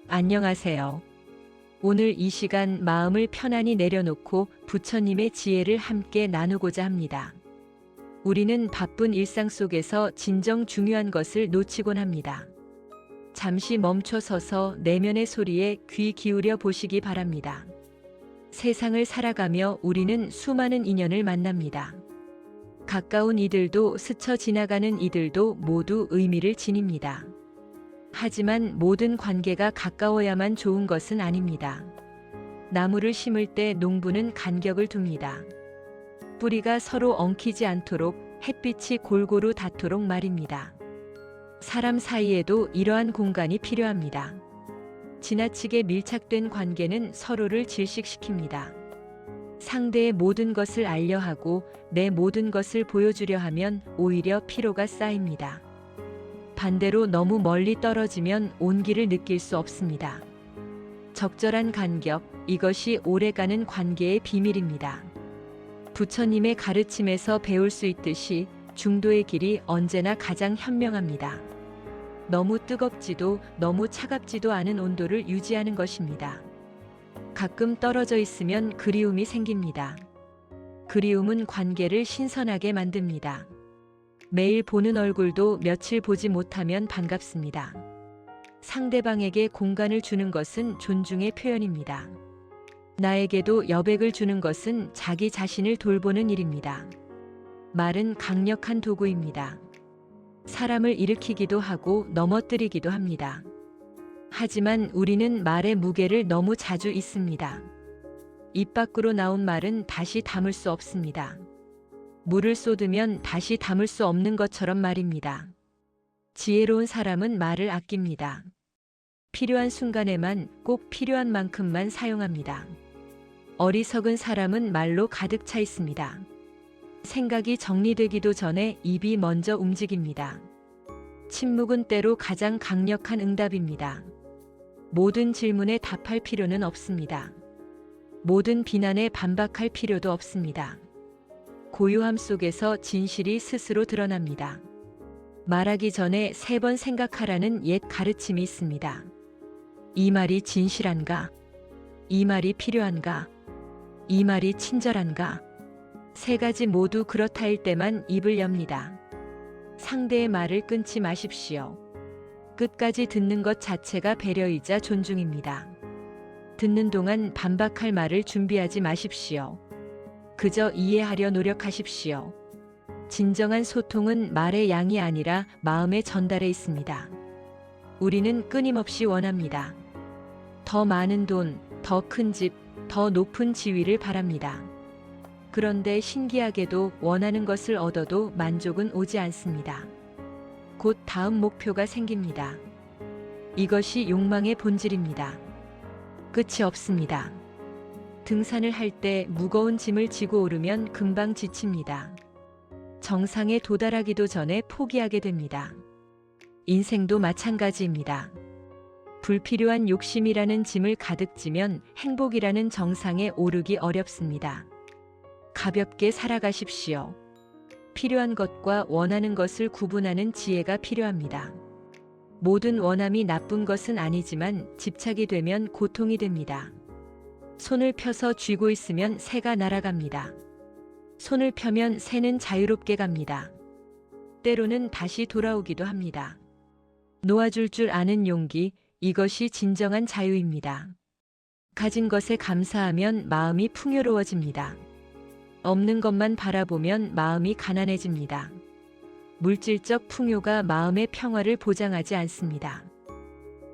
안녕하세요. 오늘 이 시간 마음을 편안히 내려놓고 부처님의 지혜를 함께 나누고자 합니다. 우리는 바쁜 일상 속에서 진정 중요한 것을 놓치곤 합니다. 잠시 멈춰 서서 내면의 소리에 귀 기울여 보시기 바랍니다. 세상을 살아가며 우리는 수많은 인연을 만납니다. 가까운 이들도 스쳐 지나가는 이들도 모두 의미를 지닙니다. 하지만 모든 관계가 가까워야만 좋은 것은 아닙니다. 나무를 심을 때 농부는 간격을 둡니다. 뿌리가 서로 엉키지 않도록, 햇빛이 골고루 닿도록 말입니다. 사람 사이에도 이러한 공간이 필요합니다. 지나치게 밀착된 관계는 서로를 질식시킵니다. 상대의 모든 것을 알려 하고 내 모든 것을 보여주려 하면 오히려 피로가 쌓입니다. 반대로 너무 멀리 떨어지면 온기를 느낄 수 없습니다. 적절한 간격, 이것이 오래가는 관계의 비밀입니다. 부처님의 가르침에서 배울 수 있듯이 중도의 길이 언제나 가장 현명합니다. 너무 뜨겁지도 너무 차갑지도 않은 온도를 유지하는 것입니다. 가끔 떨어져 있으면 그리움이 생깁니다. 그리움은 관계를 신선하게 만듭니다. 매일 보는 얼굴도 며칠 보지 못하면 반갑습니다. 상대방에게 공간을 주는 것은 존중의 표현입니다. 나에게도 여백을 주는 것은 자기 자신을 돌보는 일입니다. 말은 강력한 도구입니다. 사람을 일으키기도 하고 넘어뜨리기도 합니다. 하지만 우리는 말의 무게를 너무 자주 잊습니다. 입 밖으로 나온 말은 다시 담을 수 없습니다. 물을 쏟으면 다시 담을 수 없는 것처럼 말입니다. 지혜로운 사람은 말을 아낍니다. 필요한 순간에만 꼭 필요한 만큼만 사용합니다. 어리석은 사람은 말로 가득 차 있습니다. 생각이 정리되기도 전에 입이 먼저 움직입니다. 침묵은 때로 가장 강력한 응답입니다. 모든 질문에 답할 필요는 없습니다. 모든 비난에 반박할 필요도 없습니다. 고요함 속에서 진실이 스스로 드러납니다. 말하기 전에 3번 생각하라는 옛 가르침이 있습니다. 이 말이 진실한가? 이 말이 필요한가? 이 말이 친절한가? 3가지 모두 그렇다일 때만 입을 엽니다. 상대의 말을 끊지 마십시오. 끝까지 듣는 것 자체가 배려이자 존중입니다. 듣는 동안 반박할 말을 준비하지 마십시오. 그저 이해하려 노력하십시오. 진정한 소통은 말의 양이 아니라 마음의 전달에 있습니다. 우리는 끊임없이 원합니다. 더 많은 돈, 더 큰 집, 더 높은 지위를 바랍니다. 그런데 신기하게도 원하는 것을 얻어도 만족은 오지 않습니다. 곧 다음 목표가 생깁니다. 이것이 욕망의 본질입니다. 끝이 없습니다. 등산을 할 때 무거운 짐을 지고 오르면 금방 지칩니다. 정상에 도달하기도 전에 포기하게 됩니다. 인생도 마찬가지입니다. 불필요한 욕심이라는 짐을 가득 지면 행복이라는 정상에 오르기 어렵습니다. 가볍게 살아가십시오. 필요한 것과 원하는 것을 구분하는 지혜가 필요합니다. 모든 원함이 나쁜 것은 아니지만 집착이 되면 고통이 됩니다. 손을 펴서 쥐고 있으면 새가 날아갑니다. 손을 펴면 새는 자유롭게 갑니다. 때로는 다시 돌아오기도 합니다. 놓아줄 줄 아는 용기, 이것이 진정한 자유입니다. 가진 것에 감사하면 마음이 풍요로워집니다. 없는 것만 바라보면 마음이 가난해집니다. 물질적 풍요가 마음의 평화를 보장하지 않습니다.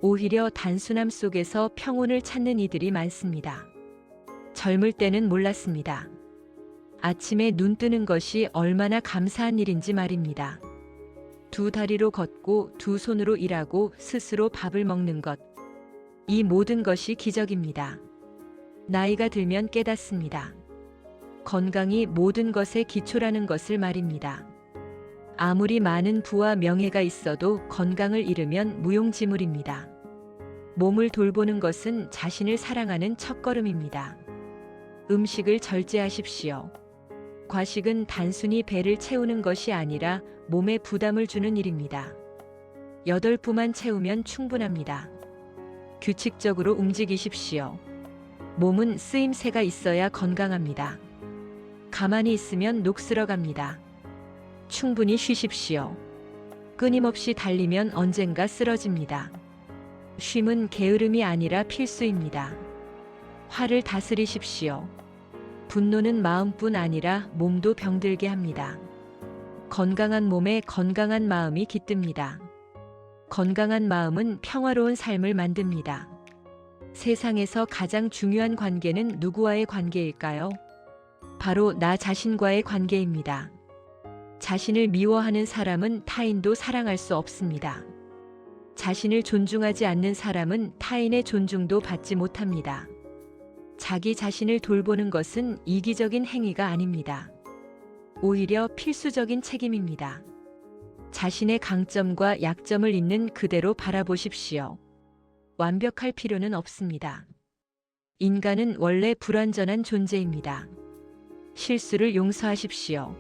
오히려 단순함 속에서 평온을 찾는 이들이 많습니다. 젊을 때는 몰랐습니다. 아침에 눈 뜨는 것이 얼마나 감사한 일인지 말입니다. 2다리로 걷고 2손으로 일하고 스스로 밥을 먹는 것. 이 모든 것이 기적입니다. 나이가 들면 깨닫습니다. 건강이 모든 것의 기초라는 것을 말입니다. 아무리 많은 부와 명예가 있어도 건강을 잃으면 무용지물입니다. 몸을 돌보는 것은 자신을 사랑하는 첫걸음입니다. 음식을 절제하십시오. 과식은 단순히 배를 채우는 것이 아니라 몸에 부담을 주는 일입니다. 8부만 채우면 충분합니다. 규칙적으로 움직이십시오. 몸은 쓰임새가 있어야 건강합니다. 가만히 있으면 녹슬어갑니다. 충분히 쉬십시오. 끊임없이 달리면 언젠가 쓰러집니다. 쉼은 게으름이 아니라 필수입니다. 화를 다스리십시오. 분노는 마음뿐 아니라 몸도 병들게 합니다. 건강한 몸에 건강한 마음이 깃듭니다. 건강한 마음은 평화로운 삶을 만듭니다. 세상에서 가장 중요한 관계는 누구와의 관계일까요? 바로 나 자신과의 관계입니다. 자신을 미워하는 사람은 타인도 사랑할 수 없습니다. 자신을 존중하지 않는 사람은 타인의 존중도 받지 못합니다. 자기 자신을 돌보는 것은 이기적인 행위가 아닙니다. 오히려 필수적인 책임입니다. 자신의 강점과 약점을 있는 그대로 바라보십시오. 완벽할 필요는 없습니다. 인간은 원래 불완전한 존재입니다. 실수를 용서하십시오.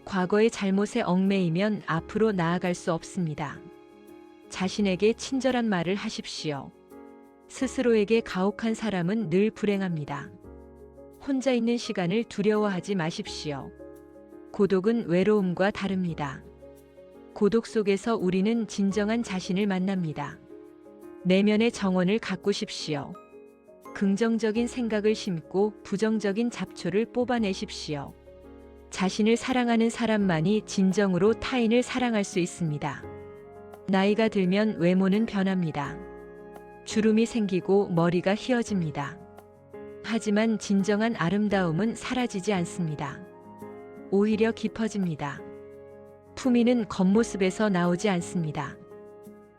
과거의 잘못에 얽매이면 앞으로 나아갈 수 없습니다. 자신에게 친절한 말을 하십시오. 스스로에게 가혹한 사람은 늘 불행합니다. 혼자 있는 시간을 두려워하지 마십시오. 고독은 외로움과 다릅니다. 고독 속에서 우리는 진정한 자신을 만납니다. 내면의 정원을 가꾸십시오. 긍정적인 생각을 심고 부정적인 잡초를 뽑아내십시오. 자신을 사랑하는 사람만이 진정으로 타인을 사랑할 수 있습니다. 나이가 들면 외모는 변합니다. 주름이 생기고 머리가 휘어집니다. 하지만 진정한 아름다움은 사라지지 않습니다. 오히려 깊어집니다. 품위는 겉모습에서 나오지 않습니다.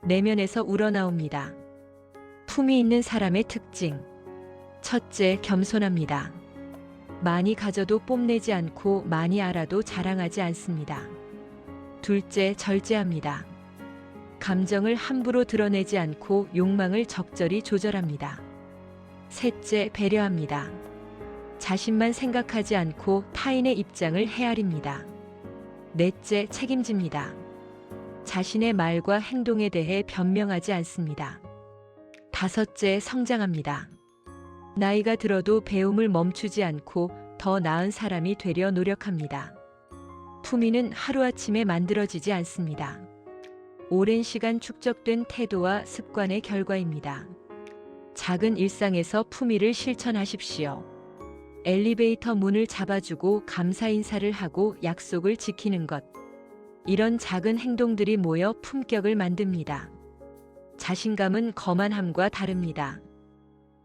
내면에서 우러나옵니다. 품위 있는 사람의 특징. 첫째, 겸손합니다. 많이 가져도 뽐내지 않고 많이 알아도 자랑하지 않습니다. 둘째, 절제합니다. 감정을 함부로 드러내지 않고 욕망을 적절히 조절합니다. 셋째, 배려합니다. 자신만 생각하지 않고 타인의 입장을 헤아립니다. 넷째, 책임집니다. 자신의 말과 행동에 대해 변명하지 않습니다. 다섯째, 성장합니다. 나이가 들어도 배움을 멈추지 않고 더 나은 사람이 되려 노력합니다. 품위는 하루아침에 만들어지지 않습니다. 오랜 시간 축적된 태도와 습관의 결과입니다. 작은 일상에서 품위를 실천하십시오. 엘리베이터 문을 잡아주고 감사 인사를 하고 약속을 지키는 것. 이런 작은 행동들이 모여 품격을 만듭니다. 자신감은 거만함과 다릅니다.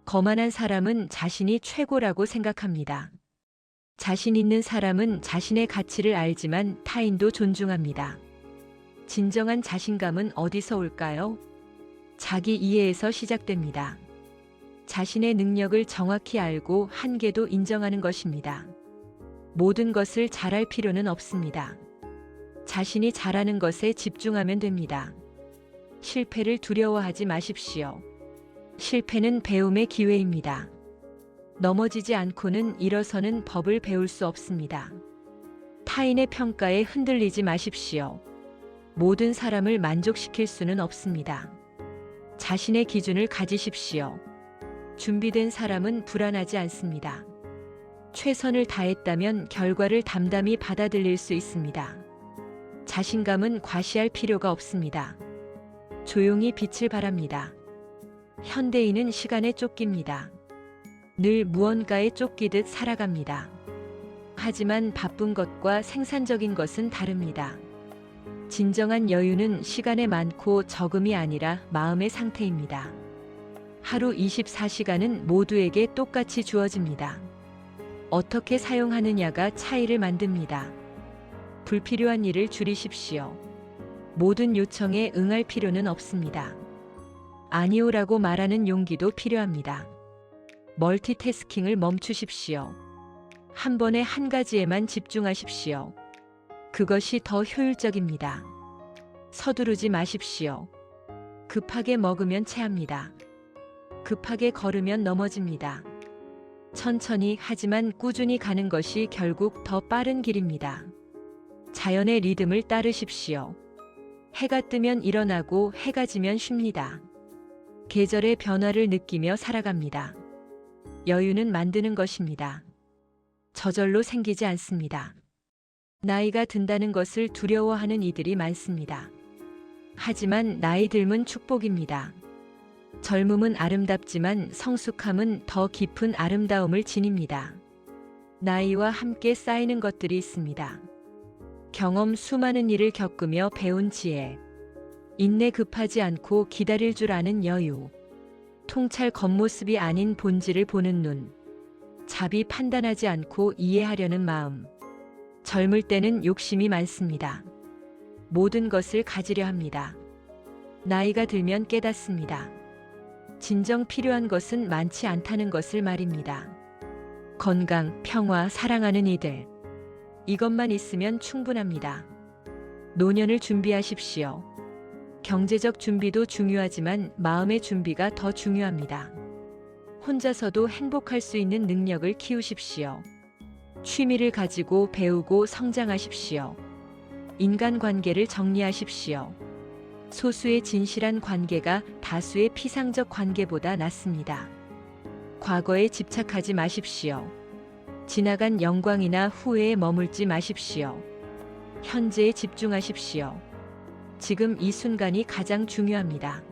거만한 사람은 자신이 최고라고 생각합니다. 자신 있는 사람은 자신의 가치를 알지만 타인도 존중합니다. 진정한 자신감은 어디서 올까요? 자기 이해에서 시작됩니다. 자신의 능력을 정확히 알고 한계도 인정하는 것입니다. 모든 것을 잘할 필요는 없습니다. 자신이 잘하는 것에 집중하면 됩니다. 실패를 두려워하지 마십시오. 실패는 배움의 기회입니다. 넘어지지 않고는 일어서는 법을 배울 수 없습니다. 타인의 평가에 흔들리지 마십시오. 모든 사람을 만족시킬 수는 없습니다. 자신의 기준을 가지십시오. 준비된 사람은 불안하지 않습니다. 최선을 다했다면 결과를 담담히 받아들일 수 있습니다. 자신감은 과시할 필요가 없습니다. 조용히 빛을 발합니다. 현대인은 시간에 쫓깁니다. 늘 무언가에 쫓기듯 살아갑니다. 하지만 바쁜 것과 생산적인 것은 다릅니다. 진정한 여유는 시간에 많고 적음이 아니라 마음의 상태입니다. 하루 24시간은 모두에게 똑같이 주어집니다. 어떻게 사용하느냐가 차이를 만듭니다. 불필요한 일을 줄이십시오. 모든 요청에 응할 필요는 없습니다. 아니오라고 말하는 용기도 필요합니다. 멀티태스킹을 멈추십시오. 한 번에 한 가지에만 집중하십시오. 그것이 더 효율적입니다. 서두르지 마십시오. 급하게 먹으면 체합니다. 급하게 걸으면 넘어집니다. 천천히 하지만 꾸준히 가는 것이 결국 더 빠른 길입니다. 자연의 리듬을 따르십시오. 해가 뜨면 일어나고 해가 지면 쉽니다. 계절의 변화를 느끼며 살아갑니다. 여유는 만드는 것입니다. 저절로 생기지 않습니다. 나이가 든다는 것을 두려워하는 이들이 많습니다. 하지만 나이 들면 축복입니다. 젊음은 아름답지만 성숙함은 더 깊은 아름다움을 지닙니다. 나이와 함께 쌓이는 것들이 있습니다. 경험, 수많은 일을 겪으며 배운 지혜, 인내, 급하지 않고 기다릴 줄 아는 여유, 통찰, 겉모습이 아닌 본질을 보는 눈, 자비, 판단하지 않고 이해하려는 마음. 젊을 때는 욕심이 많습니다. 모든 것을 가지려 합니다. 나이가 들면 깨닫습니다. 진정 필요한 것은 많지 않다는 것을 말입니다. 건강, 평화, 사랑하는 이들. 이것만 있으면 충분합니다. 노년을 준비하십시오. 경제적 준비도 중요하지만 마음의 준비가 더 중요합니다. 혼자서도 행복할 수 있는 능력을 키우십시오. 취미를 가지고 배우고 성장하십시오. 인간관계를 정리하십시오. 소수의 진실한 관계가 다수의 피상적 관계보다 낫습니다. 과거에 집착하지 마십시오. 지나간 영광이나 후회에 머물지 마십시오. 현재에 집중하십시오. 지금 이 순간이 가장 중요합니다.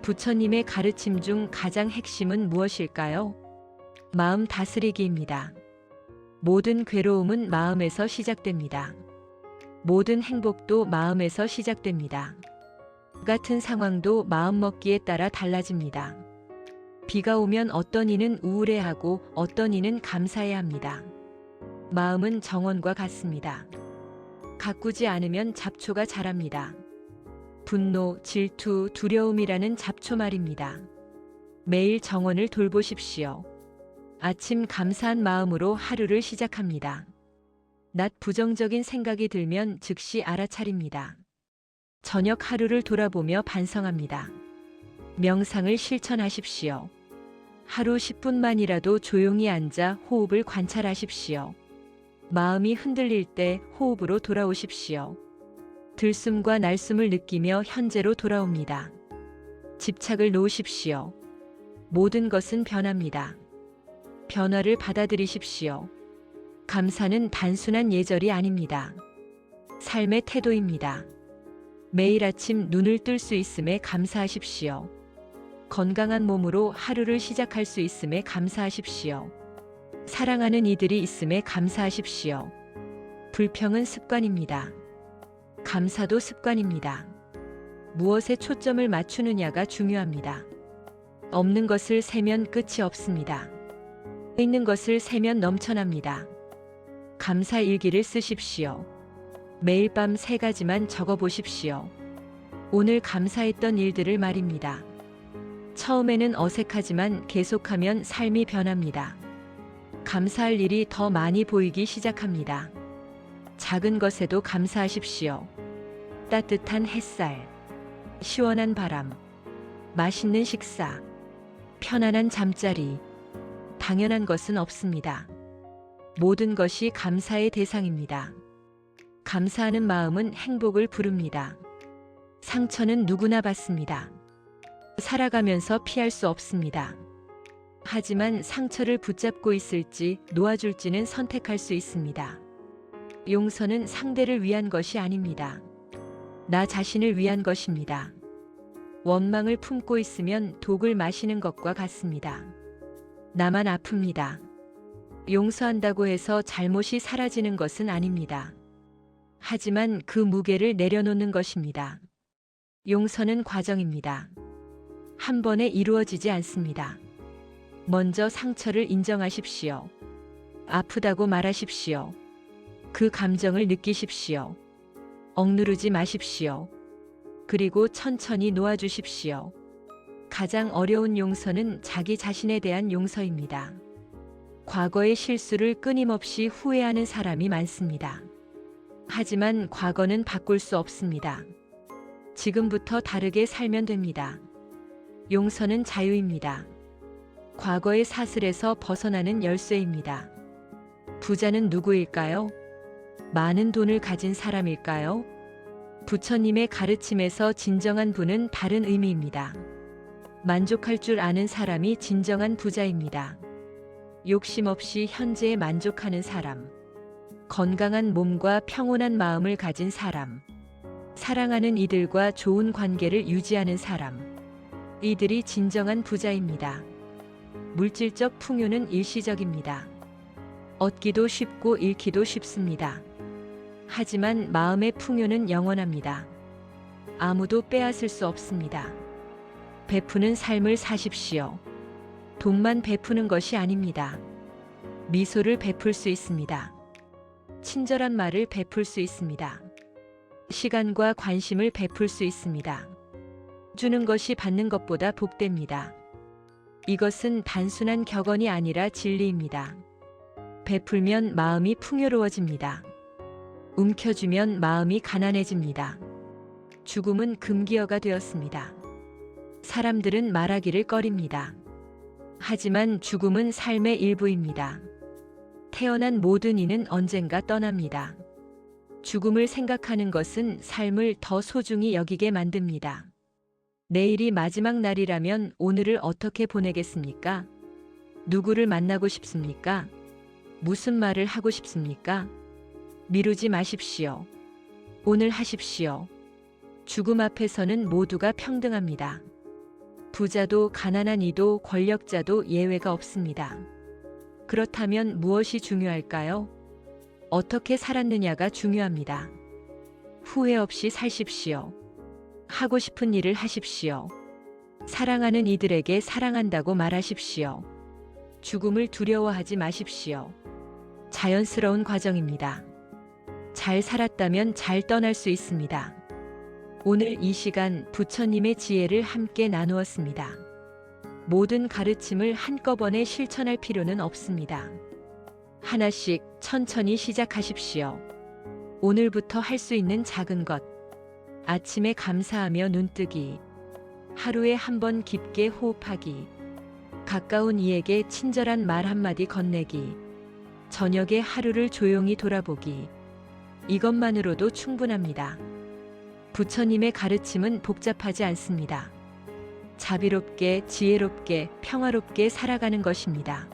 부처님의 가르침 중 가장 핵심은 무엇일까요? 마음 다스리기입니다. 모든 괴로움은 마음에서 시작됩니다. 모든 행복도 마음에서 시작됩니다. 같은 상황도 마음먹기에 따라 달라집니다. 비가 오면 어떤 이는 우울해하고 어떤 이는 감사해야 합니다. 마음은 정원과 같습니다. 가꾸지 않으면 잡초가 자랍니다. 분노, 질투, 두려움이라는 잡초 말입니다. 매일 정원을 돌보십시오. 아침 감사한 마음으로 하루를 시작합니다. 낮 부정적인 생각이 들면 즉시 알아차립니다. 저녁 하루를 돌아보며 반성합니다. 명상을 실천하십시오. 하루 10분만이라도 조용히 앉아 호흡을 관찰하십시오. 마음이 흔들릴 때 호흡으로 돌아오십시오. 들숨과 날숨을 느끼며 현재로 돌아옵니다. 집착을 놓으십시오. 모든 것은 변합니다. 변화를 받아들이십시오. 감사는 단순한 예절이 아닙니다. 삶의 태도입니다. 매일 아침 눈을 뜰 수 있음에 감사하십시오. 건강한 몸으로 하루를 시작할 수 있음에 감사하십시오. 사랑하는 이들이 있음에 감사하십시오. 불평은 습관입니다. 감사도 습관입니다. 무엇에 초점을 맞추느냐가 중요합니다. 없는 것을 세면 끝이 없습니다. 있는 것을 세면 넘쳐납니다. 감사 일기를 쓰십시오. 매일 밤 3가지만 적어보십시오. 오늘 감사했던 일들을 말입니다. 처음에는 어색하지만 계속하면 삶이 변합니다. 감사할 일이 더 많이 보이기 시작합니다. 작은 것에도 감사하십시오. 따뜻한 햇살, 시원한 바람, 맛있는 식사, 편안한 잠자리. 당연한 것은 없습니다. 모든 것이 감사의 대상입니다. 감사하는 마음은 행복을 부릅니다. 상처는 누구나 받습니다. 살아가면서 피할 수 없습니다. 하지만 상처를 붙잡고 있을지 놓아줄지는 선택할 수 있습니다. 용서는 상대를 위한 것이 아닙니다. 나 자신을 위한 것입니다. 원망을 품고 있으면 독을 마시는 것과 같습니다. 나만 아픕니다. 용서한다고 해서 잘못이 사라지는 것은 아닙니다. 하지만 그 무게를 내려놓는 것입니다. 용서는 과정입니다. 한 번에 이루어지지 않습니다. 먼저 상처를 인정하십시오. 아프다고 말하십시오. 그 감정을 느끼십시오. 억누르지 마십시오. 그리고 천천히 놓아주십시오. 가장 어려운 용서는 자기 자신에 대한 용서입니다. 과거의 실수를 끊임없이 후회하는 사람이 많습니다. 하지만 과거는 바꿀 수 없습니다. 지금부터 다르게 살면 됩니다. 용서는 자유입니다. 과거의 사슬에서 벗어나는 열쇠입니다. 부자는 누구일까요? 많은 돈을 가진 사람일까요? 부처님의 가르침에서 진정한 부는 다른 의미입니다. 만족할 줄 아는 사람이 진정한 부자입니다. 욕심 없이 현재에 만족하는 사람. 건강한 몸과 평온한 마음을 가진 사람. 사랑하는 이들과 좋은 관계를 유지하는 사람. 이들이 진정한 부자입니다. 물질적 풍요는 일시적입니다. 얻기도 쉽고 잃기도 쉽습니다. 하지만 마음의 풍요는 영원합니다. 아무도 빼앗을 수 없습니다. 베푸는 삶을 사십시오. 돈만 베푸는 것이 아닙니다. 미소를 베풀 수 있습니다. 친절한 말을 베풀 수 있습니다. 시간과 관심을 베풀 수 있습니다. 주는 것이 받는 것보다 복됩니다. 이것은 단순한 격언이 아니라 진리입니다. 베풀면 마음이 풍요로워집니다. 움켜쥐면 마음이 가난해집니다. 죽음은 금기어가 되었습니다. 사람들은 말하기를 꺼립니다. 하지만 죽음은 삶의 일부입니다. 태어난 모든 이는 언젠가 떠납니다. 죽음을 생각하는 것은 삶을 더 소중히 여기게 만듭니다. 내일이 마지막 날이라면 오늘을 어떻게 보내겠습니까? 누구를 만나고 싶습니까? 무슨 말을 하고 싶습니까? 미루지 마십시오. 오늘 하십시오. 죽음 앞에서는 모두가 평등합니다. 부자도 가난한 이도 권력자도 예외가 없습니다. 그렇다면 무엇이 중요할까요? 어떻게 살았느냐가 중요합니다. 후회 없이 사십시오. 하고 싶은 일을 하십시오. 사랑하는 이들에게 사랑한다고 말하십시오. 죽음을 두려워하지 마십시오. 자연스러운 과정입니다. 잘 살았다면 잘 떠날 수 있습니다. 오늘 이 시간 부처님의 지혜를 함께 나누었습니다. 모든 가르침을 한꺼번에 실천할 필요는 없습니다. 하나씩 천천히 시작하십시오. 오늘부터 할 수 있는 작은 것. 아침에 감사하며 눈뜨기. 하루에 한 번 깊게 호흡하기. 가까운 이에게 친절한 말 한마디 건네기. 저녁에 하루를 조용히 돌아보기. 이것만으로도 충분합니다. 부처님의 가르침은 복잡하지 않습니다. 자비롭게, 지혜롭게, 평화롭게 살아가는 것입니다.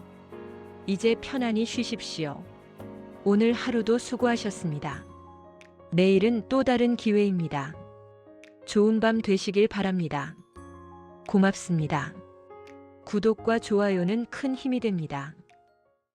이제 편안히 쉬십시오. 오늘 하루도 수고하셨습니다. 내일은 또 다른 기회입니다. 좋은 밤 되시길 바랍니다. 고맙습니다. 구독과 좋아요는 큰 힘이 됩니다.